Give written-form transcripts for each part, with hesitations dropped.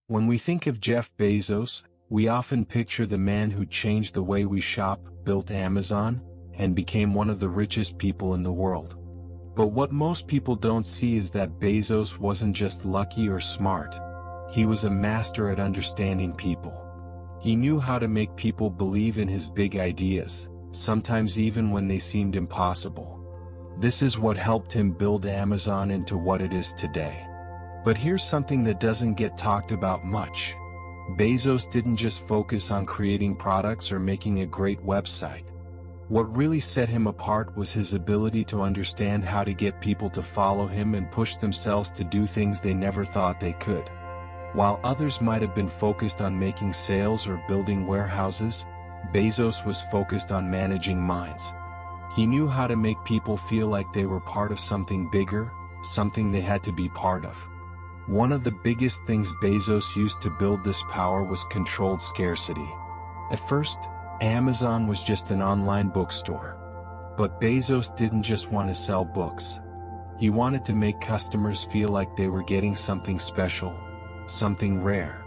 When we think of Jeff Bezos, we often picture the man who changed the way we shop, built Amazon, and became one of the richest people in the world. But what most people don't see is that Bezos wasn't just lucky or smart. He was a master at understanding people. He knew how to make people believe in his big ideas, sometimes even when they seemed impossible. This is what helped him build Amazon into what it is today. But here's something that doesn't get talked about much. Bezos didn't just focus on creating products or making a great website. What really set him apart was his ability to understand how to get people to follow him and push themselves to do things they never thought they could. While others might have been focused on making sales or building warehouses, Bezos was focused on managing minds. He knew how to make people feel like they were part of something bigger, something they had to be part of. One of the biggest things Bezos used to build this power was controlled scarcity. At first, Amazon was just an online bookstore. But Bezos didn't just want to sell books. He wanted to make customers feel like they were getting something special, something rare.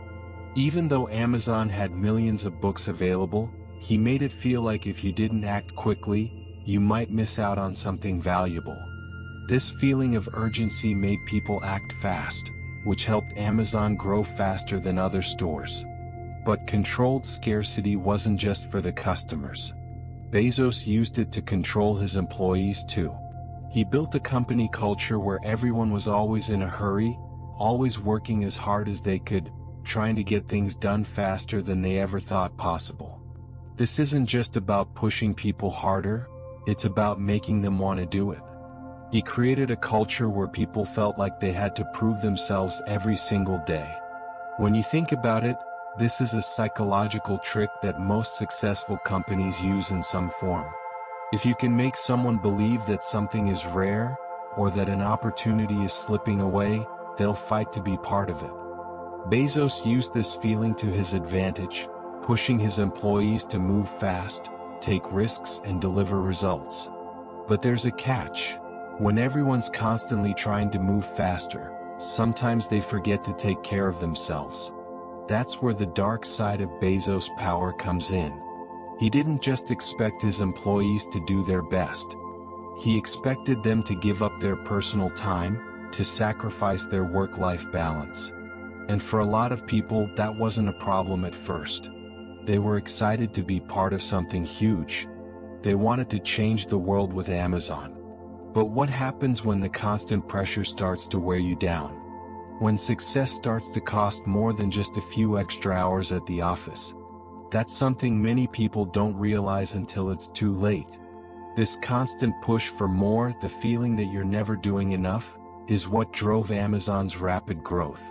Even though Amazon had millions of books available, he made it feel like if you didn't act quickly, you might miss out on something valuable. This feeling of urgency made people act fast, which helped Amazon grow faster than other stores. But controlled scarcity wasn't just for the customers. Bezos used it to control his employees too. He built a company culture where everyone was always in a hurry, always working as hard as they could, trying to get things done faster than they ever thought possible. This isn't just about pushing people harder, it's about making them want to do it. He created a culture where people felt like they had to prove themselves every single day. When you think about it, this is a psychological trick that most successful companies use in some form. If you can make someone believe that something is rare, or that an opportunity is slipping away, they'll fight to be part of it. Bezos used this feeling to his advantage, pushing his employees to move fast, take risks, and deliver results. But there's a catch. When everyone's constantly trying to move faster, sometimes they forget to take care of themselves. That's where the dark side of Bezos' power comes in. He didn't just expect his employees to do their best. He expected them to give up their personal time, to sacrifice their work-life balance. And for a lot of people, that wasn't a problem at first. They were excited to be part of something huge. They wanted to change the world with Amazon. But what happens when the constant pressure starts to wear you down? When success starts to cost more than just a few extra hours at the office? That's something many people don't realize until it's too late. This constant push for more, the feeling that you're never doing enough, is what drove Amazon's rapid growth.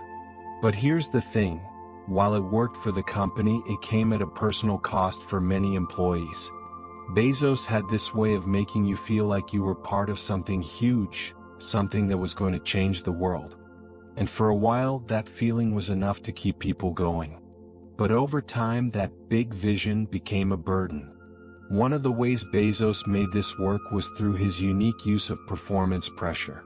But here's the thing, while it worked for the company, it came at a personal cost for many employees. Bezos had this way of making you feel like you were part of something huge, something that was going to change the world. And for a while, that feeling was enough to keep people going. But over time, that big vision became a burden. One of the ways Bezos made this work was through his unique use of performance pressure.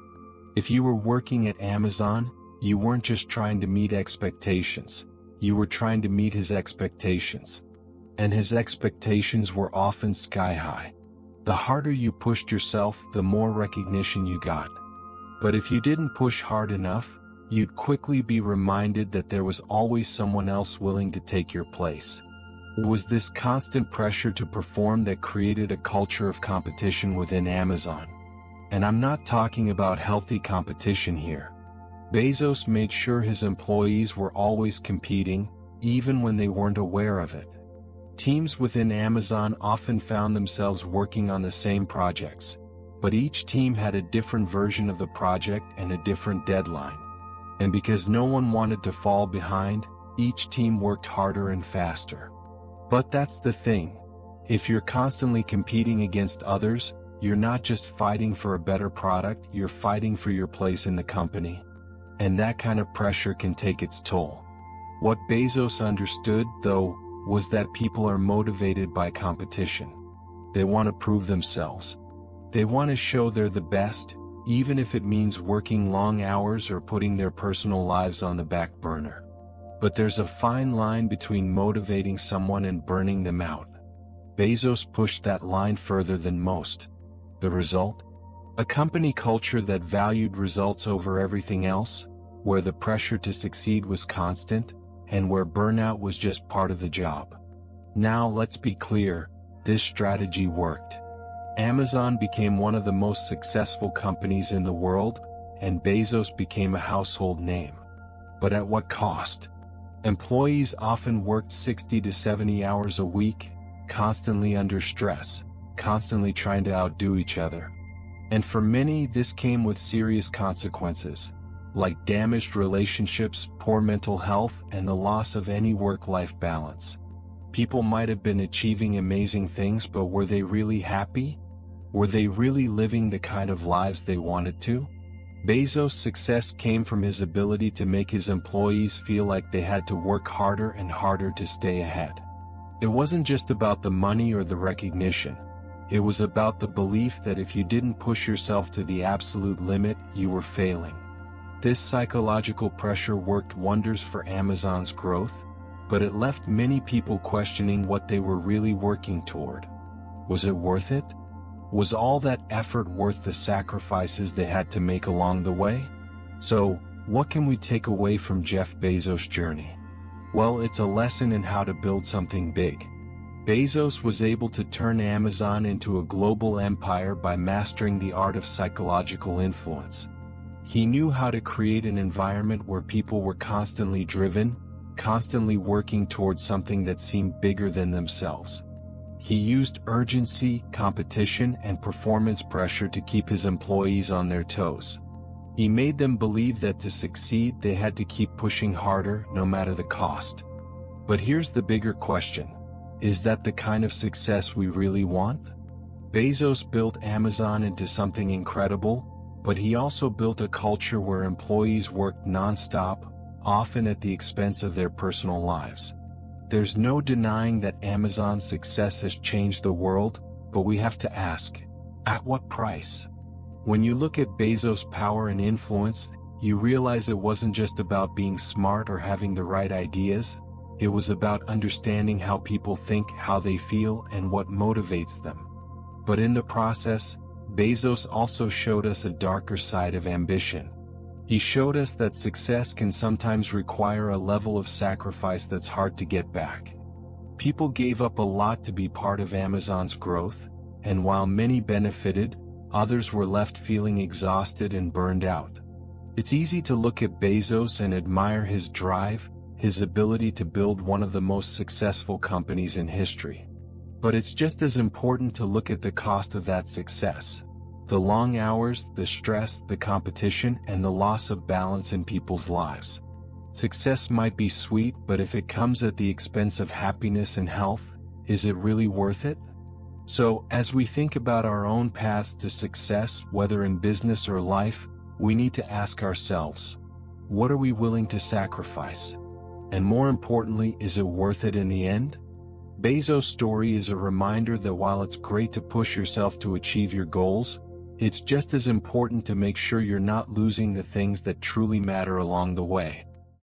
If you were working at Amazon, you weren't just trying to meet expectations, you were trying to meet his expectations. And his expectations were often sky high. The harder you pushed yourself, the more recognition you got. But if you didn't push hard enough, you'd quickly be reminded that there was always someone else willing to take your place. It was this constant pressure to perform that created a culture of competition within Amazon. And I'm not talking about healthy competition here. Bezos made sure his employees were always competing, even when they weren't aware of it. Teams within Amazon often found themselves working on the same projects, but each team had a different version of the project and a different deadline. And because no one wanted to fall behind, each team worked harder and faster. But that's the thing. If you're constantly competing against others, you're not just fighting for a better product, you're fighting for your place in the company. And that kind of pressure can take its toll. What Bezos understood, though, was that people are motivated by competition. They want to prove themselves. They want to show they're the best, even if it means working long hours or putting their personal lives on the back burner. But there's a fine line between motivating someone and burning them out. Bezos pushed that line further than most. The result? A company culture that valued results over everything else, where the pressure to succeed was constant, and where burnout was just part of the job. Now let's be clear, this strategy worked. Amazon became one of the most successful companies in the world, and Bezos became a household name. But at what cost? Employees often worked 60 to 70 hours a week, constantly under stress, constantly trying to outdo each other. And for many, this came with serious consequences, like damaged relationships, poor mental health, and the loss of any work-life balance. People might have been achieving amazing things, but were they really happy? Were they really living the kind of lives they wanted to? Bezos' success came from his ability to make his employees feel like they had to work harder and harder to stay ahead. It wasn't just about the money or the recognition. It was about the belief that if you didn't push yourself to the absolute limit, you were failing. This psychological pressure worked wonders for Amazon's growth, but it left many people questioning what they were really working toward. Was it worth it? Was all that effort worth the sacrifices they had to make along the way? So, what can we take away from Jeff Bezos' journey? Well, it's a lesson in how to build something big. Bezos was able to turn Amazon into a global empire by mastering the art of psychological influence. He knew how to create an environment where people were constantly driven, constantly working towards something that seemed bigger than themselves. He used urgency, competition, and performance pressure to keep his employees on their toes. He made them believe that to succeed they had to keep pushing harder no matter the cost. But here's the bigger question. Is that the kind of success we really want? Bezos built Amazon into something incredible, but he also built a culture where employees worked non-stop, often at the expense of their personal lives. There's no denying that Amazon's success has changed the world, but we have to ask, at what price? When you look at Bezos' power and influence, you realize it wasn't just about being smart or having the right ideas. It was about understanding how people think, how they feel, and what motivates them. But in the process, Bezos also showed us a darker side of ambition. He showed us that success can sometimes require a level of sacrifice that's hard to get back. People gave up a lot to be part of Amazon's growth, and while many benefited, others were left feeling exhausted and burned out. It's easy to look at Bezos and admire his drive, his ability to build one of the most successful companies in history. But it's just as important to look at the cost of that success. The long hours, the stress, the competition, and the loss of balance in people's lives. Success might be sweet, but if it comes at the expense of happiness and health, is it really worth it? So, as we think about our own paths to success, whether in business or life, we need to ask ourselves, what are we willing to sacrifice? And more importantly, is it worth it in the end? Bezos' story is a reminder that while it's great to push yourself to achieve your goals, it's just as important to make sure you're not losing the things that truly matter along the way.